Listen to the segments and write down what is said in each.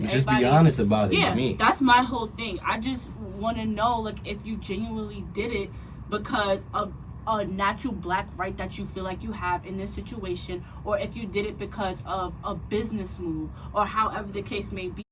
Just be honest about it. Yeah, to me. that's my whole thing. I just want to know, like, if you genuinely did it because of a natural black right that you feel like you have in this situation, or if you did it because of a business move, or however the case may be.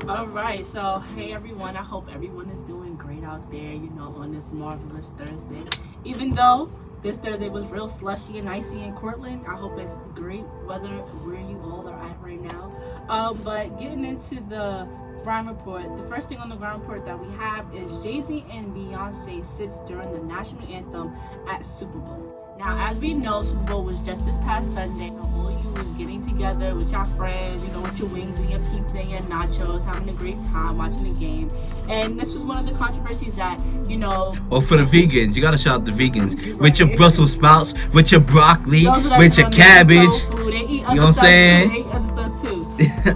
All right, so hey everyone, I hope everyone is doing great out there, on this marvelous Thursday. Even though this Thursday was real slushy and icy in Cortland, I hope it's great weather where you all are at right now. But getting into the ground report, the first thing on the ground report that we have is Jay-Z and Beyonce sits during the national anthem at Super Bowl. Now, as we know, Super Bowl was just this past Sunday. All of you was getting together with your friends, with your wings and your pizza and your nachos, having a great time watching the game. And this was one of the controversies that, Well, for the vegans, you gotta shout out the vegans. Right. With your Brussels sprouts, with your broccoli, with your cabbage. They eat you know what I'm saying? They eat other stuff too.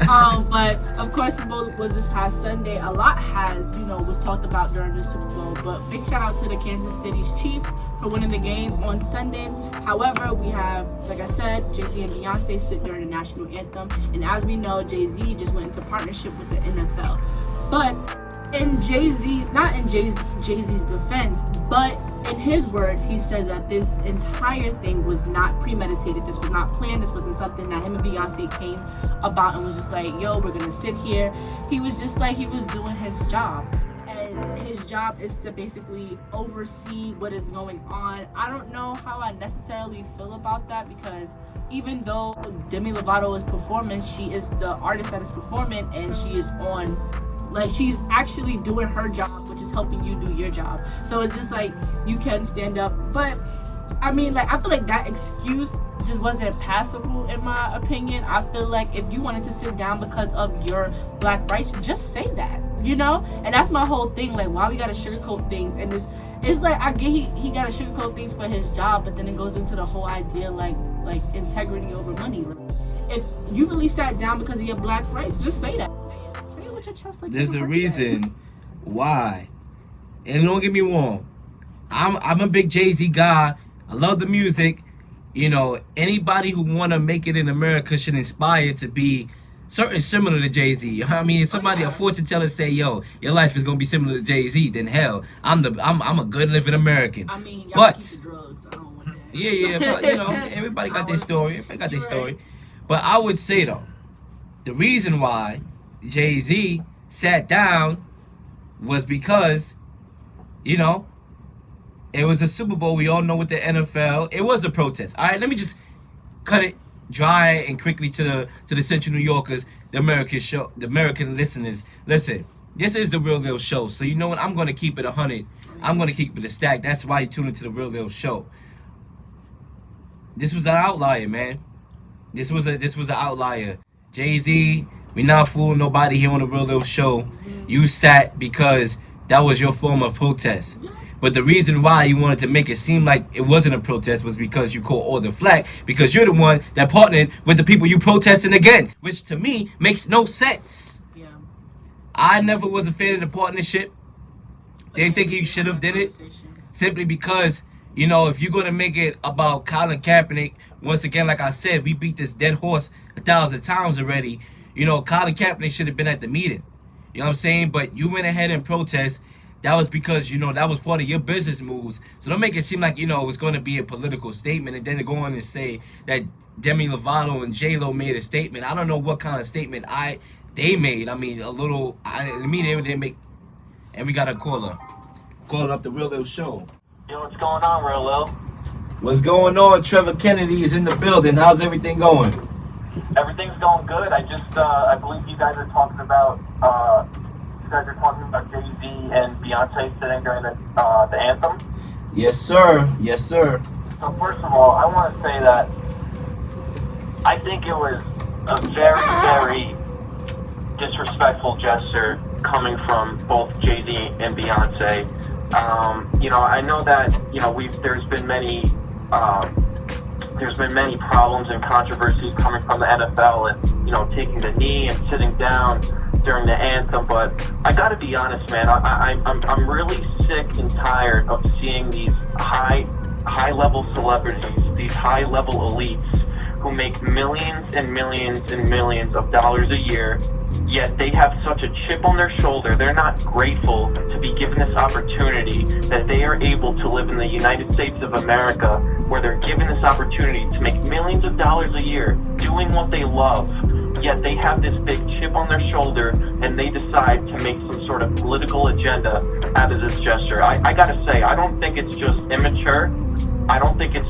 But of course, Super Bowl was this past Sunday. A lot was talked about during the Super Bowl. But big shout out to the Kansas City's Chiefs for winning the game on Sunday. However, we have, like I said, Jay-Z and Beyonce sit during the national anthem. And as we know, Jay-Z just went into partnership with the NFL. But in Jay-Z's defense, but in his words, he said that this entire thing was not premeditated. This was not planned. This wasn't something that him and Beyonce came about and was just like, yo, we're gonna sit here. He was just like, he was doing his job. And his job is to basically oversee what is going on. I don't know how I necessarily feel about that, because even though Demi Lovato is performing, she is the artist that is performing, and she is on, like, she's actually doing her job, which is helping you do your job. So it's just like, you can stand up. But I mean, like, I feel like that excuse just wasn't passable in my opinion. I feel like if you wanted to sit down because of your black rights, just say that, And that's my whole thing. Like, why we gotta sugarcoat things? And it's like, I get he gotta sugarcoat things for his job, but then it goes into the whole idea like integrity over money. Like, if you really sat down because of your black rights, just say that. Say it with your chest. Like, there's a reason why. And don't get me wrong, I'm a big Jay-Z guy. I love the music. Anybody who want to make it in America should inspire to be certain similar to Jay-Z. I mean, if somebody, a fortune teller, say, yo, your life is gonna be similar to Jay-Z, then hell, I'm a good living American. I mean, but keep the drugs. I don't want that. Yeah, but everybody got their story. Everybody got their story. But I would say though, the reason why Jay-Z sat down was because, it was a Super Bowl. We all know with the NFL, it was a protest. All right, let me just cut it dry and quickly to the Central New Yorkers, the American listeners. Listen, this is the Real Leel Show. So you know what? I'm gonna keep it 100. I'm gonna keep it a stack. That's why you tune into the Real Leel Show. This was an outlier, man. This was an outlier. Jay-Z, we not fooling nobody here on the Real Leel Show. You sat because that was your form of protest. But the reason why you wanted to make it seem like it wasn't a protest was because you caught all the flack, because you're the one that partnered with the people you protesting against, which to me makes no sense. Yeah. I never was a fan of the partnership. Didn't think he should have did it, simply because, if you're going to make it about Colin Kaepernick, once again, like I said, we beat this dead horse 1,000 times already. Colin Kaepernick should have been at the meeting. You know what I'm saying? But you went ahead and protest. That was because, that was part of your business moves. So don't make it seem like, it was going to be a political statement and then to go on and say that Demi Lovato and J-Lo made a statement. I don't know what kind of statement they made. I mean, they didn't make. And we got a caller. Calling up the Real Leel Show. Yo, what's going on, Real Leel? What's going on? Trevor Kennedy is in the building. How's everything going? Everything's going good. I believe you guys are talking about, Jay-Z and Beyonce sitting during the anthem. Yes, sir. Yes, sir. So first of all, I want to say that I think it was a very, very disrespectful gesture coming from both Jay-Z and Beyonce. I know that there's been there's been many problems and controversies coming from the NFL and, taking the knee and sitting down during the anthem. But I gotta be honest, man, I'm really sick and tired of seeing these high-level celebrities, these high-level elites who make millions and millions and millions of dollars a year, yet they have such a chip on their shoulder. They're not grateful to be given this opportunity that they are able to live in the United States of America, where they're given this opportunity to make millions of dollars a year doing what they love, yet they have this big chip on their shoulder and they decide to make some sort of political agenda out of this gesture. I gotta say, I don't think it's just immature. I don't think it's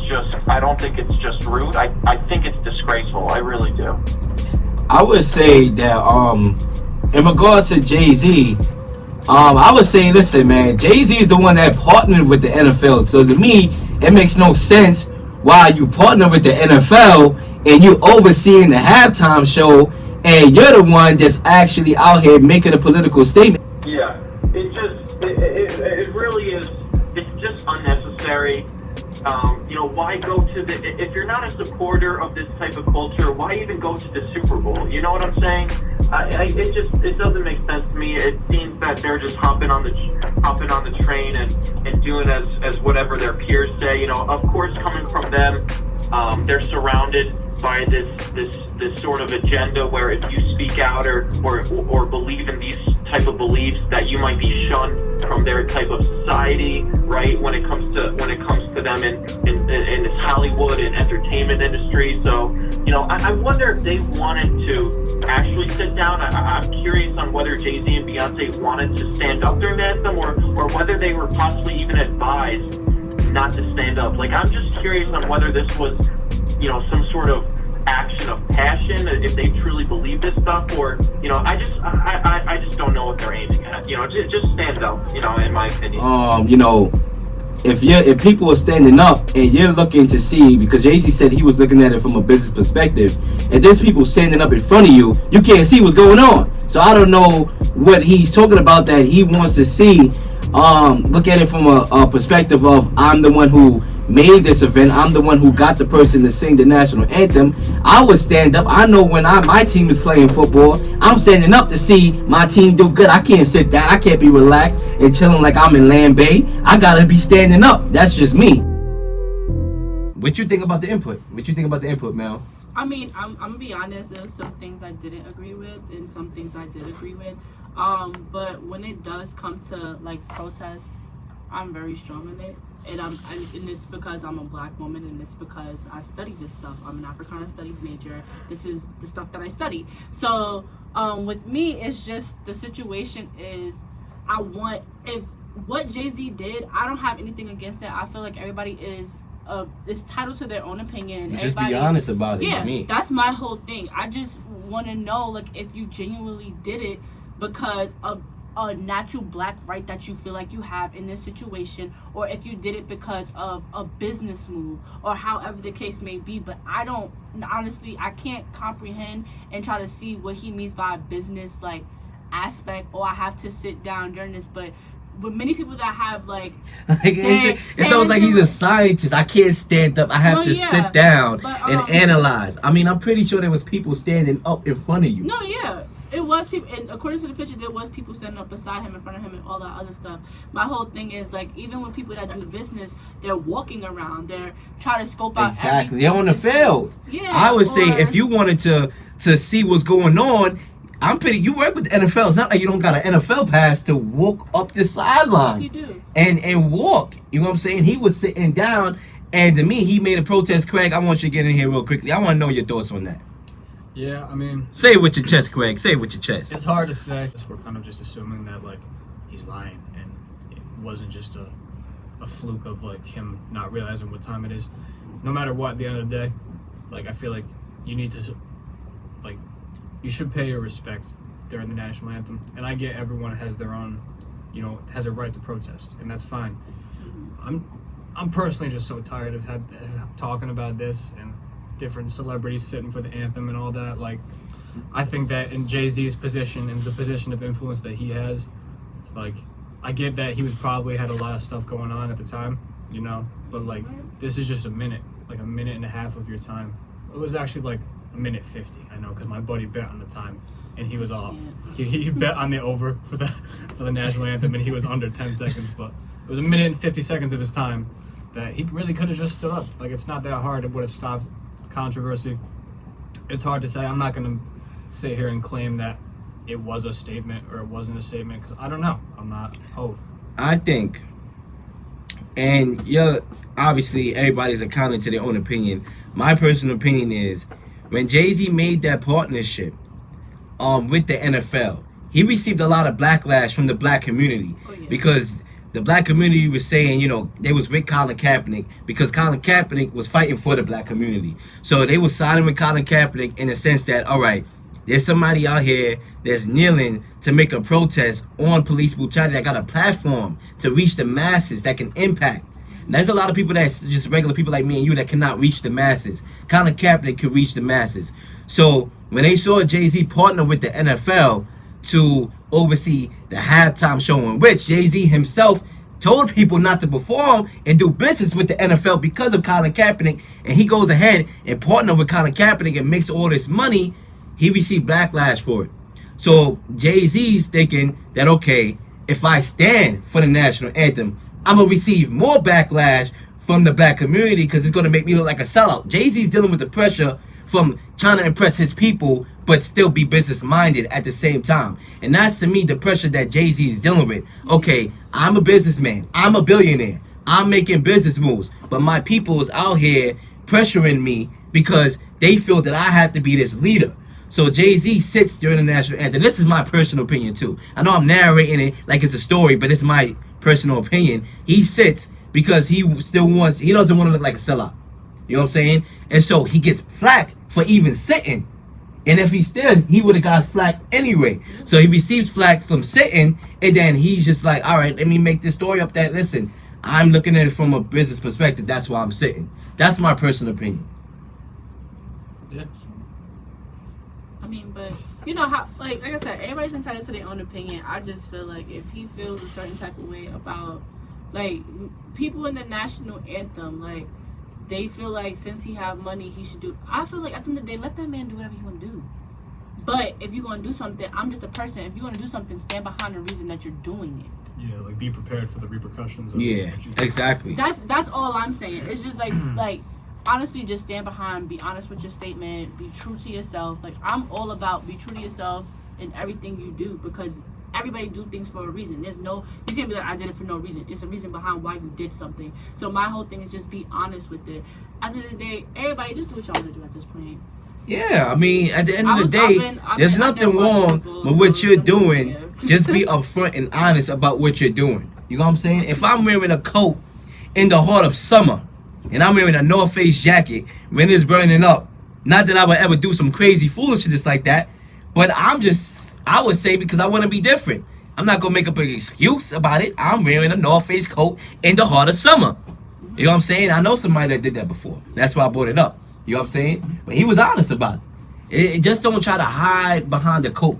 just rude. I think it's disgraceful. I really do. I would say that in regards to Jay-Z, I would say, listen, man, Jay-Z is the one that partnered with the NFL. So to me, it makes no sense why you partner with the NFL and you overseeing the halftime show and you're the one that's actually out here making a political statement. Yeah, it really is. It's just unnecessary. Why go to if you're not a supporter of this type of culture, why even go to the Super Bowl? You know what I'm saying? It doesn't make sense to me. It seems that they're just hopping on the train and doing as whatever their peers say. Of course, coming from them, they're surrounded by this sort of agenda where if you speak out or believe in these type of beliefs, that you might be shunned from their type of society, right? When it comes to them in this Hollywood and entertainment industry. So, I wonder if they wanted to actually sit down. I'm curious on whether Jay-Z and Beyonce wanted to stand up during the anthem, or whether they were possibly even advised not to stand up. Like, I'm just curious on whether this was, some sort of action of passion, if they truly believe this stuff, or I just don't know what they're aiming at. Just stand up, in my opinion. If people are standing up and you're looking to see, because Jay-Z said he was looking at it from a business perspective, and there's people standing up in front of you, you can't see what's going on. So I don't know what he's talking about that he wants to see. Look at it from a perspective of, I'm the one who made this event, I'm the one who got the person to sing the national anthem. I would stand up. I know when my team is playing football, I'm standing up to see my team do good. I can't sit down. I can't be relaxed and chilling like I'm in Land Bay. I gotta be standing up. That's just me. What you think about the input? Mel? I mean, I'm gonna be honest. There's some things I didn't agree with, and some things I did agree with. But when it does come to like protests, I'm very strong in it, and it's because I'm a black woman, and it's because I study this stuff. I'm an Africana Studies major. This is the stuff that I study. So with me, it's just the situation is, if what Jay-Z did, I don't have anything against it. I feel like everybody is titled to their own opinion. Just be honest about it. Yeah, me. That's my whole thing. I just want to know, like, if you genuinely did it because of a natural black right that you feel like you have in this situation, or if you did it because of a business move, or however the case may be. But I can't comprehend and try to see what he means by a business like aspect, or I have to sit down during this. But with many people that have it sounds like he's a scientist. I can't stand up. I have to sit down and analyze. I mean, I'm pretty sure there was people standing up in front of you. No, yeah. It was people, and according to the picture, there was people standing up beside him, in front of him, and all that other stuff. My whole thing is, like, even when people that do business, they're walking around, they're trying to scope out exactly. They're on the field. Yeah, I would say if you wanted to see what's going on, you work with the NFL. It's not like you don't got an NFL pass to walk up the sideline. You do. And walk. You know what I'm saying? He was sitting down, and to me, he made a protest. Craig, I want you to get in here real quickly. I want to know your thoughts on that. Yeah, I mean... Say it with your chest, Craig. Say it with your chest. It's hard to say. We're kind of just assuming that, like, he's lying, and it wasn't just a fluke of, like, him not realizing what time it is. No matter what, at the end of the day, like, I feel like you need to, like, you should pay your respect during the national anthem. And I get everyone has their own, has a right to protest, and that's fine. I'm personally just so tired of talking about this and different celebrities sitting for the anthem and all that. Like, I think that in Jay-Z's position and the position of influence that he has, like, I get that he was probably had a lot of stuff going on at the time, but like, this is just a minute. like a minute and a half of your time. It was actually like a minute 50. I know, because my buddy bet on the time, and he was off. He bet on the over for the national anthem, and he was under 10 seconds. But it was a minute and 50 seconds of his time that he really could have just stood up. Like, it's not that hard. It would have stopped controversy. It's hard to say. I'm not going to sit here and claim that it was a statement or it wasn't a statement, because I don't know. I'm not Hov. I think, and obviously everybody's accounting to their own opinion. My personal opinion is, when Jay-Z made that partnership with the NFL, he received a lot of backlash from the black community, because the black community was saying, they was with Colin Kaepernick because Colin Kaepernick was fighting for the black community. So they was siding with Colin Kaepernick in the sense that, all right, there's somebody out here that's kneeling to make a protest on police brutality that got a platform to reach the masses that can impact. And there's a lot of people that's just regular people like me and you that cannot reach the masses. Colin Kaepernick can reach the masses. So when they saw Jay-Z partner with the NFL to oversee the halftime show, in which Jay-Z himself told people not to perform and do business with the NFL because of Colin Kaepernick, and he goes ahead and partner with Colin Kaepernick and makes all this money, he received backlash for it. So Jay-Z's thinking that, okay, if I stand for the national anthem, I'm going to receive more backlash from the black community because it's going to make me look like a sellout. Jay-Z's dealing with the pressure from trying to impress his people but still be business-minded at the same time. And that's, to me, the pressure that Jay-Z is dealing with. Okay, I'm a businessman. I'm a billionaire. I'm making business moves. But my people is out here pressuring me because they feel that I have to be this leader. So Jay-Z sits during the national anthem. This is my personal opinion, too. I know I'm narrating it like it's a story, but it's my personal opinion. He sits because he doesn't want to look like a sellout. You know what I'm saying? And so he gets flack for even sitting. And if he stood, he would have got flack anyway. So he receives flack from sitting, and then he's just like, all right, let me make this story up that, listen, I'm looking at it from a business perspective. That's why I'm sitting. That's my personal opinion. Yeah. I mean, but you know how, like I said, everybody's entitled to their own opinion. I just feel like if he feels a certain type of way about, like, people in the national anthem, like, they feel like since he have money, he should do. I feel like at the end of the day, let that man do whatever he want to do. But if you're gonna do something, I'm just a person. If you're gonna do something, stand behind the reason that you're doing it. Yeah, like be prepared for the repercussions. Of Yeah, exactly. That's all I'm saying. It's just like honestly, just stand behind. Be honest with your statement. Be true to yourself. Like, I'm all about be true to yourself in everything you do, because everybody do things for a reason. You can't be like, I did it for no reason. It's a reason behind why you did something. So my whole thing is just be honest with it. At the end of the day, everybody just do what y'all want to do at this point. Yeah, I mean, at the end of the day, there's nothing wrong with what you're doing. Just be upfront and honest about what you're doing. You know what I'm saying? If I'm wearing a coat in the heart of summer, and I'm wearing a North Face jacket when it's burning up, not that I would ever do some crazy foolishness like that, but I would say, because I want to be different. I'm not going to make up an excuse about it. I'm wearing a North Face coat in the heart of summer. You know what I'm saying? I know somebody that did that before. That's why I brought it up. You know what I'm saying? But he was honest about it. Just don't try to hide behind the coat.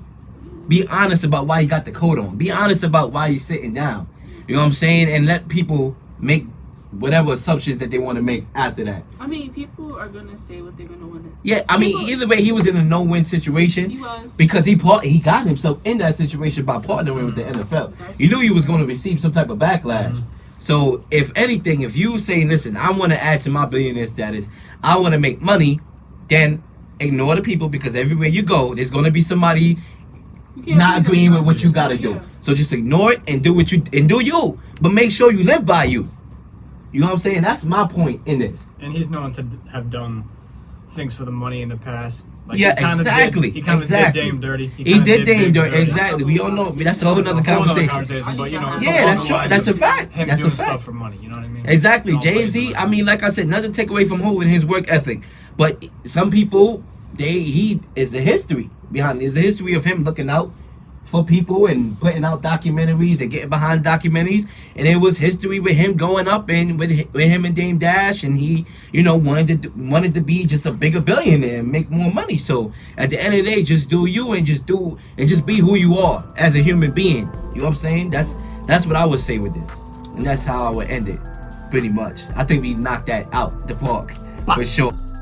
Be honest about why you got the coat on. Be honest about why you're sitting down. You know what I'm saying? And let people make whatever assumptions that they want to make after that. I mean, people are going to say what they're going to want to. Yeah, I mean, either way, he was in a no-win situation. He was. Because he got himself in that situation by partnering with the NFL. You knew he was going to receive some type of backlash. Mm-hmm. So, if anything, if you say, listen, I want to add to my billionaire status, I want to make money, then ignore the people, because everywhere you go, there's going to be somebody not agreeing with what you got to do. So just ignore it and do you. But make sure you live by you. You know what I'm saying? That's my point in this. And he's known to have done things for the money in the past. Like, yeah, exactly. He kind of did Dame dirty. He did Dame dirty. Exactly. We all know. That's a whole other conversation. But, you know, yeah, that's true. That's a fact. Him that's doing a fact. Stuff for money. You know what I mean? Exactly. Jay-Z. I mean, like I said, nothing to take away from Hov and his work ethic. But some people, he is a history behind. There's a history of him looking out for people and putting out documentaries and getting behind documentaries, and it was history with him going up and with him and Dame Dash, and he, you know, wanted to be just a bigger billionaire and make more money. So at the end of the day, just do you and just be who you are as a human being. You know what I'm saying? That's what I would say with this, and that's how I would end it, pretty much. I think we knocked that out the park. For sure.